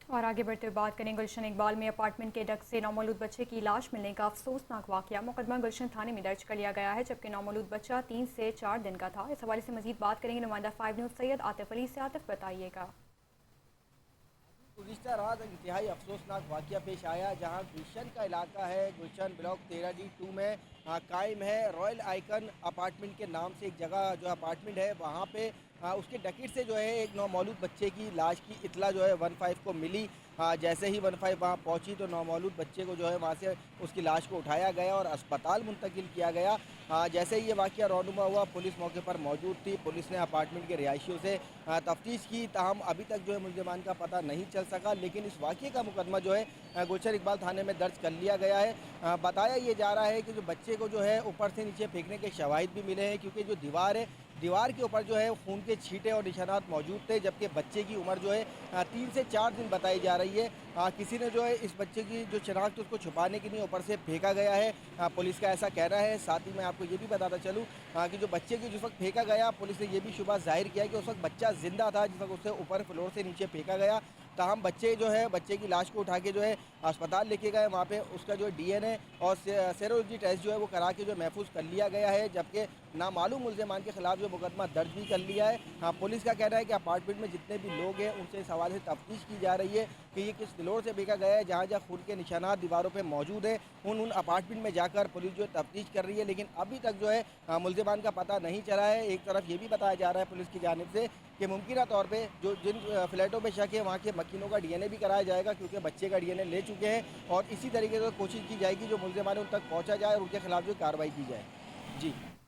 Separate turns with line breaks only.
और आगे बढ़ते हुए बात करें गुलशन इकबाल में अपार्टमेंट के डक से नौमौलूद बच्चे की लाश मिलने का अफसोसनाक वाकया। मुकदमा गुलशन थाने में दर्ज कर लिया गया है, जबकि नौमौलूद बच्चा 3 से 4 दिन का था। इस हवाले से मजीद बात करेंगे नुमाइंदा 5 न्यूज़ सैयद आतिफ अली से। आतिफ, बताइएगा।
गुज़िश्ता रात एक इंतहाई अफसोसनाक वाक़या पेश आया, जहां गुलशन का इलाका है। गुलशन ब्लॉक 13D2 में कायम है रॉयल आइकन अपार्टमेंट के नाम से एक जगह जो अपार्टमेंट है, वहां पे उसके डकेट से जो है एक नौमौलूद बच्चे की लाश की इतला जो है 15 को मिली। जैसे ही 15 वहाँ पहुंची तो नौमौलूद बच्चे को जो है वहाँ से उसकी लाश को उठाया गया और अस्पताल मुंतकिल किया गया। जैसे ही ये वाक़या रौनुमा हुआ, पुलिस मौके पर मौजूद थी। पुलिस ने अपार्टमेंट के रिहायशियों से तफ्तीश की, ताहम अभी तक जो है मुल्ज़िमान का पता नहीं चल सका। लेकिन इस वाक़ये का मुकदमा जो है गुलशन इकबाल थाने में दर्ज कर लिया गया है। बताया ये जा रहा है कि जो बच्चे को जो है ऊपर से नीचे फेंकने के शवाहिद भी मिले हैं, क्योंकि जो दीवार है, दीवार के ऊपर जो है खून के छींटे और निशानात मौजूद थे। जबकि बच्चे की उम्र जो है 3 से 4 दिन बताई जा रही है। किसी ने जो है इस बच्चे की जो शनाख्त उसको छुपाने के लिए ऊपर से फेंका गया है, पुलिस का ऐसा कहना है। साथ ही मैं आपको ये भी बताता चलूँ कि जो बच्चे की जिस वक्त फेंका गया, पुलिस ने ये भी शुबा जाहिर किया कि उस वक्त बच्चा जिंदा था जिस वक्त उसे ऊपर फ्लोर से नीचे फेंका गया। ताहम बच्चे जो है बच्चे की लाश को उठा के जो है अस्पताल लेके गए। वहाँ पे उसका जो DNA और सेरोलॉजी टेस्ट जो है वो करा के जो महफूज कर लिया गया है। जबकि नामालूम मुल्ज़िमान के खिलाफ जो मुकदमा दर्ज भी कर लिया है। पुलिस का कहना है कि अपार्टमेंट में जितने भी लोग हैं उनसे इस हवाले से तफ्तीश की जा रही है कि ये किस फ्लोर से फेंका गया है। जहाँ जहाँ खून के निशानात दीवारों पर मौजूद है, उन अपार्टमेंट में जाकर पुलिस जो है तफ्तीश कर रही है। लेकिन अभी तक जो है मुल्ज़िमान का पता नहीं चला है। एक तरफ ये भी बताया जा रहा है पुलिस की जानिब से कि मुमकिन तौर पे जो जिन फ्लैटों में शक है वहाँ के मकीनों का DNA भी कराया जाएगा, क्योंकि बच्चे का DNA ले चुके हैं। और इसी तरीके से कोशिश की जाएगी जो मुल्ज़िमान उन तक पहुँचा जाए और उनके खिलाफ जो कार्रवाई की जाए। जी।